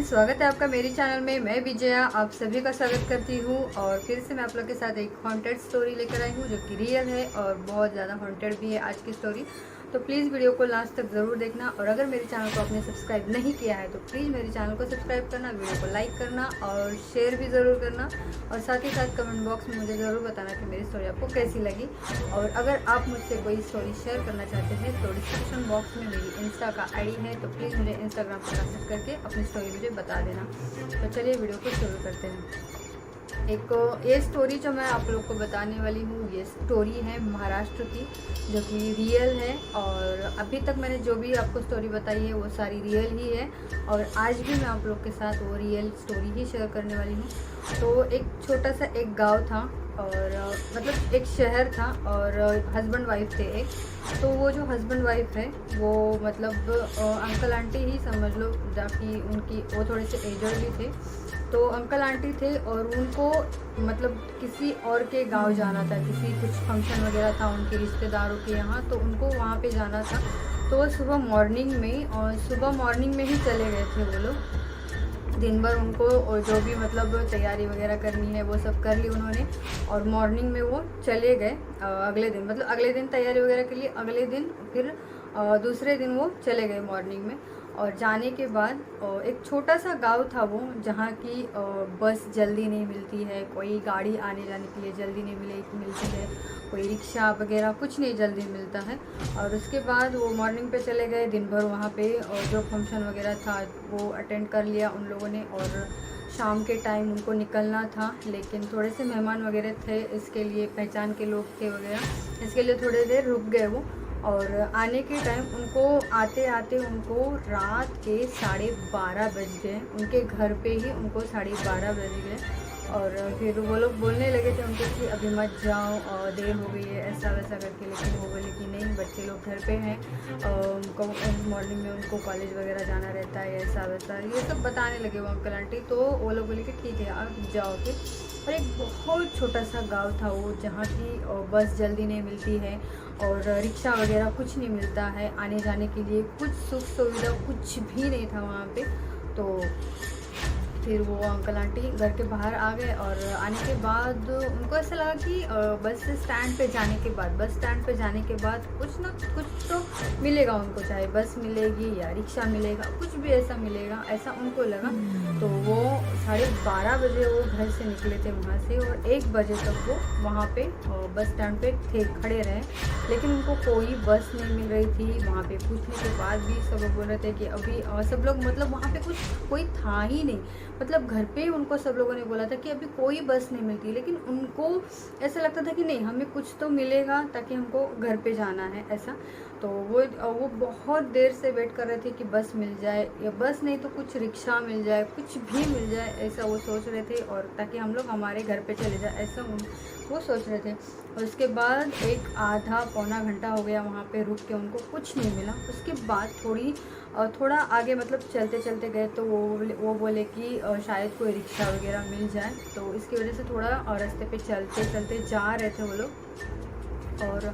Friends, स्वागत है आपका मेरे चैनल में। मैं विजया आप सभी का स्वागत करती हूँ और फिर से मैं आप लोग के साथ एक हॉन्टेड स्टोरी लेकर आई हूँ जो कि रियल है और बहुत ज़्यादा हॉन्टेड भी है आज की स्टोरी। तो प्लीज़ वीडियो को लास्ट तक ज़रूर देखना और अगर मेरे चैनल को आपने सब्सक्राइब नहीं किया है तो प्लीज़ मेरे चैनल को सब्सक्राइब करना, वीडियो को लाइक करना और शेयर भी ज़रूर करना और साथ ही साथ कमेंट बॉक्स में मुझे ज़रूर बताना कि मेरी स्टोरी आपको कैसी लगी। और अगर आप मुझसे कोई स्टोरी शेयर करना चाहते हैं तो डिस्क्रिप्शन बॉक्स में मेरी इंस्टा का आईडी है, तो प्लीज़ मुझे इंस्टाग्राम पर मैसेज करके अपनी स्टोरी मुझे बता देना। तो चलिए वीडियो को शुरू करते हैं। ये स्टोरी जो मैं आप लोग को बताने वाली हूँ ये स्टोरी है महाराष्ट्र की जो कि रियल है और अभी तक मैंने जो भी आपको स्टोरी बताई है वो सारी रियल ही है और आज भी मैं आप लोग के साथ वो रियल स्टोरी ही शेयर करने वाली हूँ। तो एक छोटा सा एक गांव था और मतलब एक शहर था और हस्बैंड वाइफ थे एक। तो वो जो हस्बैंड वाइफ है वो मतलब अंकल आंटी ही समझ लो, जाकि उनकी वो थोड़े से एजड भी थे। तो अंकल आंटी थे और उनको मतलब किसी और के गांव जाना था, किसी कुछ फंक्शन वगैरह था उनके रिश्तेदारों के यहाँ, तो उनको वहाँ पे जाना था। तो वो सुबह मॉर्निंग में ही चले गए थे वो लोग। दिन भर उनको और जो भी मतलब तैयारी वगैरह करनी है वो सब कर ली उन्होंने और मॉर्निंग में वो चले गए। अगले दिन मतलब अगले दिन तैयारी वगैरह के लिए अगले दिन फिर दूसरे दिन वो चले गए मॉर्निंग में। और जाने के बाद एक छोटा सा गांव था वो जहाँ की बस जल्दी नहीं मिलती है, कोई गाड़ी आने जाने के लिए जल्दी नहीं मिलती है, कोई रिक्शा वगैरह कुछ नहीं जल्दी मिलता है। और उसके बाद वो मॉर्निंग पे चले गए, दिन भर वहाँ पे और जो फंक्शन वगैरह था वो अटेंड कर लिया उन लोगों ने और शाम के टाइम उनको निकलना था। लेकिन थोड़े से मेहमान वगैरह थे, इसके लिए पहचान के लोग थे वगैरह, इसके लिए थोड़ी देर रुक गए वो। और आने के टाइम उनको आते आते उनको रात के 12:30 बज गए, उनके घर पे ही उनको 12:30 बज गए। और फिर वो लोग बोलने लगे थे उनको कि अभी मत जाओ और देर हो गई है ऐसा वैसा करके, लेकिन वो बोले कि नहीं बच्चे लोग घर पे हैं, उनको मॉर्निंग में उनको कॉलेज वगैरह जाना रहता है ऐसा वैसा ये सब बताने लगे वो अंकल आंटी। तो वो लोग बोले कि ठीक है आप जाओ फिर। और एक बहुत छोटा सा गांव था वो जहाँ की बस जल्दी नहीं मिलती है और रिक्शा वगैरह कुछ नहीं मिलता है, आने जाने के लिए कुछ सुख सुविधा कुछ भी नहीं था वहाँ पे। तो फिर वो अंकल आंटी घर के बाहर आ गए और आने के बाद उनको ऐसा लगा कि बस स्टैंड पे जाने के बाद कुछ ना कुछ तो मिलेगा उनको, चाहे बस मिलेगी या रिक्शा मिलेगा, कुछ भी ऐसा मिलेगा ऐसा उनको लगा। तो वो 12:30 बजे वो घर से निकले थे वहाँ से और 1 बजे तक वो वहाँ पे बस स्टैंड पे थे, खड़े रहे, लेकिन उनको कोई बस नहीं मिल रही थी। वहाँ पे पूछने के बाद भी सब लोग बोल रहे थे कि अभी सब लोग मतलब वहाँ पे कोई था ही नहीं, मतलब घर पे उनको सब लोगों ने बोला था कि अभी कोई बस नहीं मिलती, लेकिन उनको ऐसा लगता था कि नहीं हमें कुछ तो मिलेगा ताकि हमको घर पे जाना है ऐसा। तो वो बहुत देर से वेट कर रहे थे कि बस मिल जाए या बस नहीं तो कुछ रिक्शा मिल जाए, कुछ भी मिल जाए ऐसा वो सोच रहे थे और ताकि हम लोग हमारे घर पे चले जाए ऐसा वो सोच रहे थे। और उसके बाद एक आधा पौना घंटा हो गया वहाँ पे रुक के, उनको कुछ नहीं मिला। उसके बाद थोड़ा आगे मतलब चलते चलते गए तो वो बोले कि शायद कोई रिक्शा वगैरह मिल जाए, तो इसकी वजह से थोड़ा रास्ते पे चलते चलते जा रहे थे वो लोग। और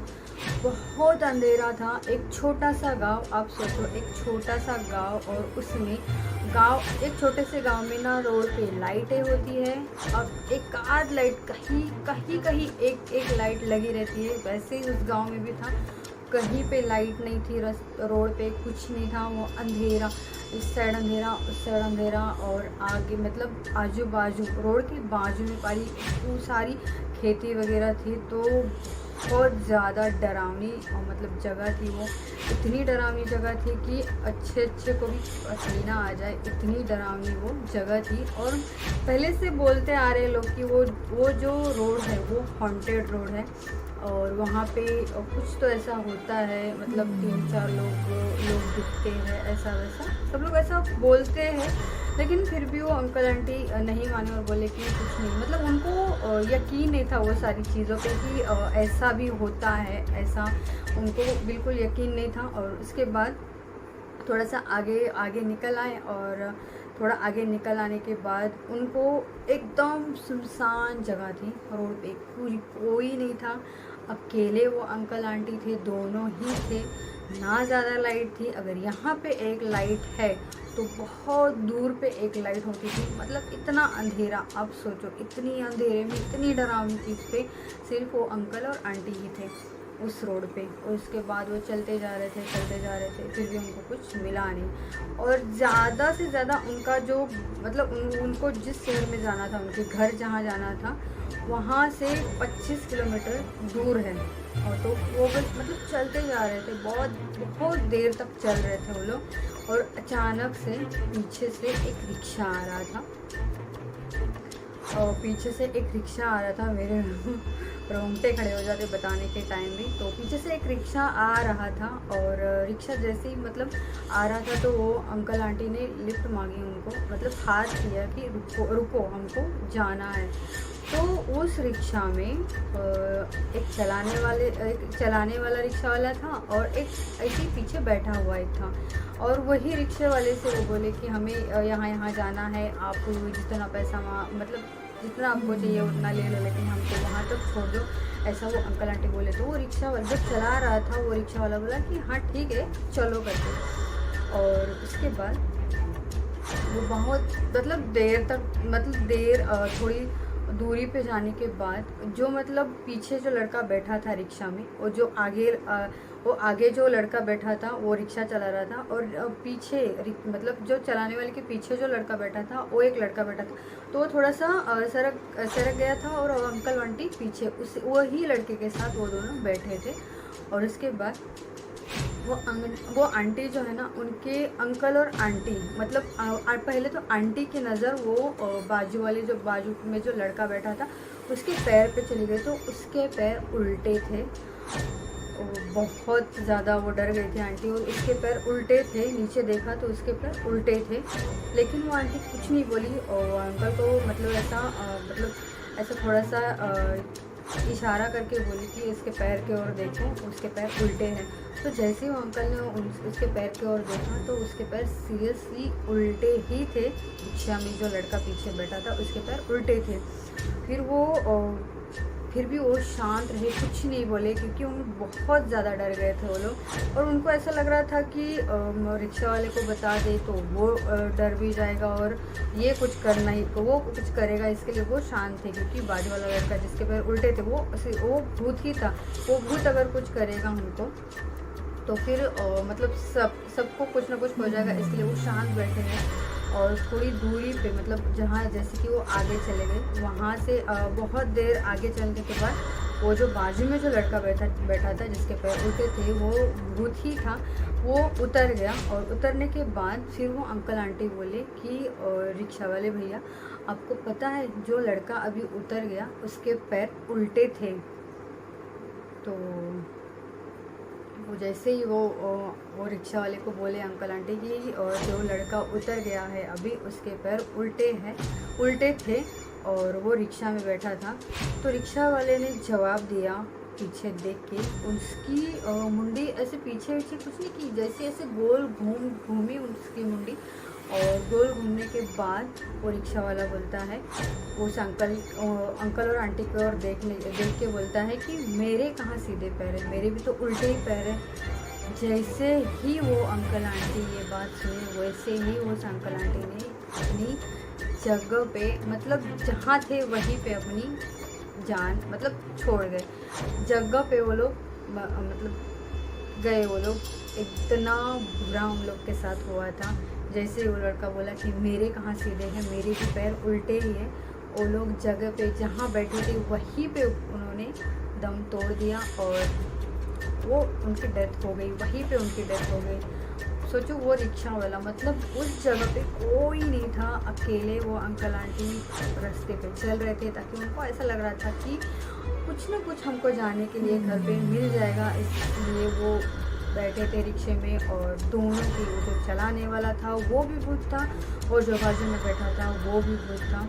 बहुत अंधेरा था, एक छोटा सा गांव, आप सोचो एक छोटा सा गांव और उसमें एक छोटे से गांव में ना रोड पे लाइटें होती है, अब एक आध लाइट कहीं एक लाइट लगी रहती है, वैसे ही उस गांव में भी था, कहीं पे लाइट नहीं थी, रोड पे कुछ नहीं था, वो अंधेरा, इस साइड अंधेरा उस साइड अंधेरा और आगे मतलब आजू बाजू रोड के बाजू में सारी खेती वगैरह थी। तो बहुत ज़्यादा डरावनी और मतलब जगह थी वो, इतनी डरावनी जगह थी कि अच्छे को भी पसीना आ जाए, इतनी डरावनी वो जगह थी। और पहले से बोलते आ रहे लोग कि वो जो रोड है वो हॉन्टेड रोड है और वहाँ पे कुछ तो ऐसा होता है, मतलब 3-4 लोग दिखते हैं ऐसा वैसा, सब लोग ऐसा बोलते हैं। लेकिन फिर भी वो अंकल आंटी नहीं माने और बोले कि कुछ नहीं, मतलब उनको यकीन नहीं था वो सारी चीज़ों पे कि ऐसा भी होता है, ऐसा उनको बिल्कुल यकीन नहीं था। और उसके बाद थोड़ा सा आगे निकल आए और थोड़ा आगे निकल आने के बाद उनको एकदम सुनसान जगह थी, रोड पे कोई नहीं था, अकेले वो अंकल आंटी थे, दोनों ही थे, ना ज़्यादा लाइट थी। अगर यहाँ पे एक लाइट है तो बहुत दूर पे एक लाइट होती थी, मतलब इतना अंधेरा, आप सोचो इतनी अंधेरे में इतनी डरावनी चीज़ पे सिर्फ वो अंकल और आंटी ही थे उस रोड पे। और उसके बाद वो चलते जा रहे थे, फिर भी उनको कुछ मिला नहीं। और ज़्यादा से ज़्यादा उनका जो मतलब उनको जिस शहर में जाना था, उनके घर जहाँ जाना था, वहाँ से 25 किलोमीटर दूर है। और तो वो बस मतलब चलते जा रहे थे, बहुत देर तक चल रहे थे वो लोग। और अचानक से पीछे से एक रिक्शा आ रहा था, और पीछे से एक रिक्शा आ रहा था, मेरे रोंगटे खड़े हो जाते बताने के टाइम भी। तो पीछे से एक रिक्शा आ रहा था, और रिक्शा जैसे ही मतलब आ रहा था तो वो अंकल आंटी ने लिफ्ट मांगी उनको, मतलब हाथ किया कि रुको रुको हमको जाना है। तो उस रिक्शा में एक चलाने वाला रिक्शा वाला था, और एक ऐसे पीछे बैठा हुआ एक था। और वही रिक्शे वाले से वो बोले कि हमें यहाँ जाना है, आप जितना पैसा मतलब जितना आपको चाहिए उतना ले लो, लेकिन हमको वहाँ तक छोड़ दो, ऐसा वो अंकल आंटी बोले। तो वो रिक्शा वाला जो चला रहा था, वो रिक्शा वाला बोला कि हाँ ठीक है चलो करके। और उसके बाद वो बहुत मतलब देर थोड़ी दूरी पे जाने के बाद जो मतलब पीछे जो लड़का बैठा था रिक्शा में, और जो आगे जो लड़का बैठा था वो रिक्शा चला रहा था, और पीछे मतलब जो चलाने वाले के पीछे जो लड़का बैठा था वो एक लड़का बैठा था। तो वो थोड़ा सा सरक गया था, और अंकल आंटी पीछे उस वही लड़के के साथ वो दोनों बैठे थे। और उसके बाद वो आंटी जो है ना, उनके अंकल और आंटी मतलब पहले तो आंटी की नज़र वो बाजू में जो लड़का बैठा था उसके पैर पे चली गई। तो उसके पैर उल्टे थे, बहुत ज़्यादा वो डर गई थी आंटी, और उसके पैर उल्टे थे। नीचे देखा तो उसके पैर उल्टे थे, लेकिन वो आंटी कुछ नहीं बोली। और अंकल को मतलब ऐसा थोड़ा सा इशारा करके बोली कि इसके पैर की ओर देखो, उसके पैर उल्टे हैं। तो जैसे ही वो अंकल ने उसके पैर की ओर देखा तो उसके पैर सीरियसली उल्टे ही थे। रिक्शा में जो लड़का पीछे बैठा था उसके पैर उल्टे थे। फिर भी वो शांत रहे, कुछ नहीं बोले, क्योंकि उन बहुत ज़्यादा डर गए थे वो लोग। और उनको ऐसा लग रहा था कि रिक्शा वाले को बता दे तो वो डर भी जाएगा, और ये कुछ वो कुछ करेगा, इसके लिए वो शांत थे। क्योंकि बाजू वाला लड़का जिसके पैर उल्टे थे वो भूत ही था, वो भूत अगर कुछ करेगा उनको तो फिर मतलब सबको कुछ ना कुछ हो जाएगा, इसलिए वो शांत बैठे हैं। और थोड़ी दूरी पे मतलब जहाँ जैसे कि वो आगे चले गए, वहाँ से बहुत देर आगे चलने के बाद वो जो बाजू में जो लड़का बैठा था जिसके पैर उल्टे थे, वो भूत ही था, वो उतर गया। और उतरने के बाद फिर वो अंकल आंटी बोले कि रिक्शा वाले भैया, आपको पता है जो लड़का अभी उतर गया उसके पैर उल्टे थे। तो वो जैसे ही वो रिक्शा वाले को बोले अंकल आंटी की जो लड़का उतर गया है अभी उसके पैर उल्टे थे, और वो रिक्शा में बैठा था। तो रिक्शा वाले ने जवाब दिया पीछे देख के, उसकी मुंडी ऐसे पीछे कुछ नहीं की, जैसे ऐसे गोल घूमी उसकी मुंडी। और गोल घूमने के बाद वो रिक्शा वाला बोलता है उस अंकल और आंटी की ओर देख के बोलता है कि मेरे कहाँ सीधे पैर है, मेरे भी तो उल्टे ही पैर है। जैसे ही वो अंकल आंटी ये बात सुने, वैसे ही उस अंकल आंटी ने अपनी जगह पे मतलब जहाँ थे वहीं पे अपनी जान मतलब छोड़ गए। जगह पे वो लोग मतलब गए, वो लोग इतना बुरा उन लोग के साथ हुआ था। जैसे वो लड़का बोला कि मेरे कहाँ सीधे हैं, मेरे भी पैर उल्टे ही हैं, वो लोग जगह पे जहाँ बैठे थे वहीं पे उन्होंने दम तोड़ दिया, और वो उनकी डेथ हो गई, वहीं पे उनकी डेथ हो गई। सोचो वो रिक्शा वाला मतलब उस जगह पे कोई नहीं था, अकेले वो अंकल आंटी रास्ते पे चल रहे थे, ताकि उनको ऐसा लग रहा था कि कुछ ना कुछ हमको जाने के लिए घर पे मिल जाएगा, इसलिए वो बैठे थे रिक्शे में। और दोनों की जो चलाने वाला था वो भी भूत था, और जो बाजू में बैठा था वो भी भूत था।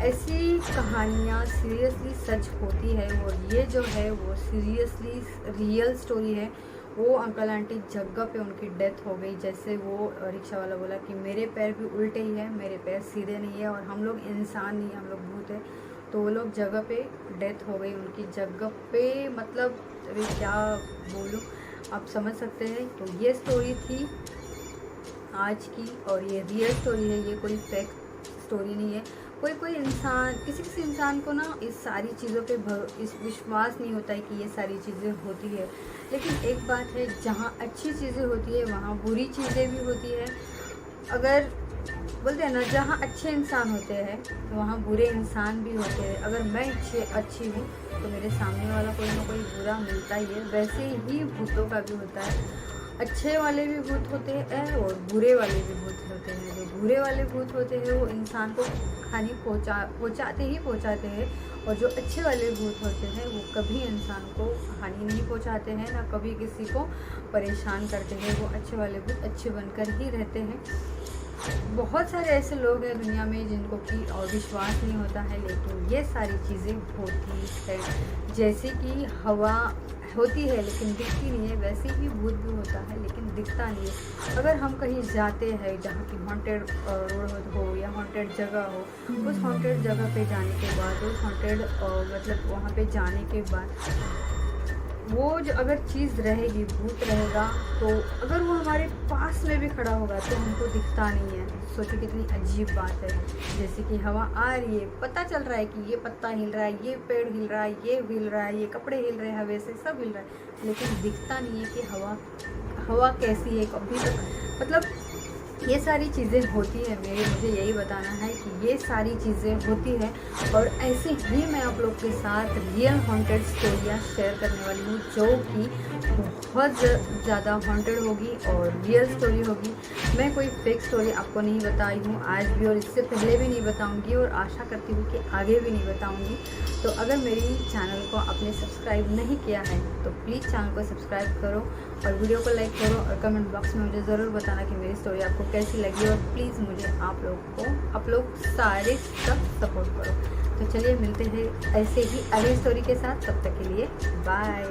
ऐसी कहानियाँ सीरियसली सच होती है, और ये जो है वो सीरियसली रियल स्टोरी है। वो अंकल आंटी जगह पे उनकी डेथ हो गई। जैसे वो रिक्शा वाला बोला कि मेरे पैर भी उल्टे ही हैं, मेरे पैर सीधे नहीं है, और हम लोग इंसान नहीं, हम लोग भूत है। तो वो लोग जगह पे डेथ हो गई उनकी जगह पे, मतलब अभी क्या बोलूँ, आप समझ सकते हैं। तो ये स्टोरी थी, आज की, और ये रियल स्टोरी है, ये कोई फेक स्टोरी नहीं है। कोई इंसान, किसी इंसान को ना इस सारी चीज़ों पे इस विश्वास नहीं होता है कि ये सारी चीज़ें होती है। लेकिन एक बात है, जहाँ अच्छी चीज़ें होती है वहाँ बुरी चीज़ें भी होती है। अगर बोलते हैं ना, जहाँ अच्छे इंसान होते हैं वहाँ बुरे इंसान भी होते हैं। अगर मैं अच्छी हूँ तो मेरे सामने वाला कोई ना कोई बुरा मिलता ही है। वैसे ही भूतों का भी होता है, अच्छे वाले भी भूत होते हैं और बुरे वाले भी भूत होते हैं। जो बुरे वाले भूत होते हैं वो इंसान को हानि पहुँचाते हैं, और जो अच्छे वाले भूत होते हैं वो कभी इंसान को हानि नहीं पहुँचाते हैं, ना कभी किसी को परेशान करते हैं। वो अच्छे वाले भूत अच्छे बनकर ही रहते हैं। बहुत सारे ऐसे लोग हैं दुनिया में जिनको कि और विश्वास नहीं होता है, लेकिन ये सारी चीज़ें होती है। जैसे कि हवा होती है लेकिन दिखती नहीं है, वैसे ही भूत भी होता है लेकिन दिखता नहीं है। अगर हम कहीं जाते हैं जहाँ की हॉन्टेड रोड हो या हॉन्टेड जगह हो, उस हॉन्टेड जगह पे जाने के बाद, उस हॉन्टेड मतलब वहाँ पे जाने के बाद वो जो अगर चीज़ रहेगी, भूत रहेगा, तो अगर वो हमारे पास में भी खड़ा होगा तो हमको दिखता नहीं है। सोचो कितनी अजीब बात है। जैसे कि हवा आ रही है, पता चल रहा है कि ये पत्ता हिल रहा है, ये पेड़ हिल रहा है, ये हिल रहा है, ये कपड़े हिल रहे हैं हवा से, सब हिल रहा है, लेकिन दिखता नहीं है कि हवा कैसी है कभी तक। मतलब ये सारी चीज़ें होती है। मुझे यही बताना है कि ये सारी चीज़ें होती है, और ऐसे ही मैं आप लोग के साथ रियल हॉन्टेड स्टोरियाँ शेयर करने वाली हूँ, जो कि बहुत ज़्यादा हॉन्टेड होगी और रियल स्टोरी होगी। मैं कोई फेक स्टोरी आपको नहीं बताई हूँ आज भी, और इससे पहले भी नहीं बताऊँगी, और आशा करती हूँ कि आगे भी नहीं बताऊँगी। तो अगर मेरी चैनल को आपने सब्सक्राइब नहीं किया है तो प्लीज़ चैनल को सब्सक्राइब करो, और वीडियो को लाइक करो, और कमेंट बॉक्स में मुझे ज़रूर बताना कि मेरी स्टोरी आपको कैसी लगी। और प्लीज़ मुझे आप लोग सारे सब सपोर्ट करो। तो चलिए मिलते हैं ऐसे ही अगली स्टोरी के साथ, तब तक के लिए बाय।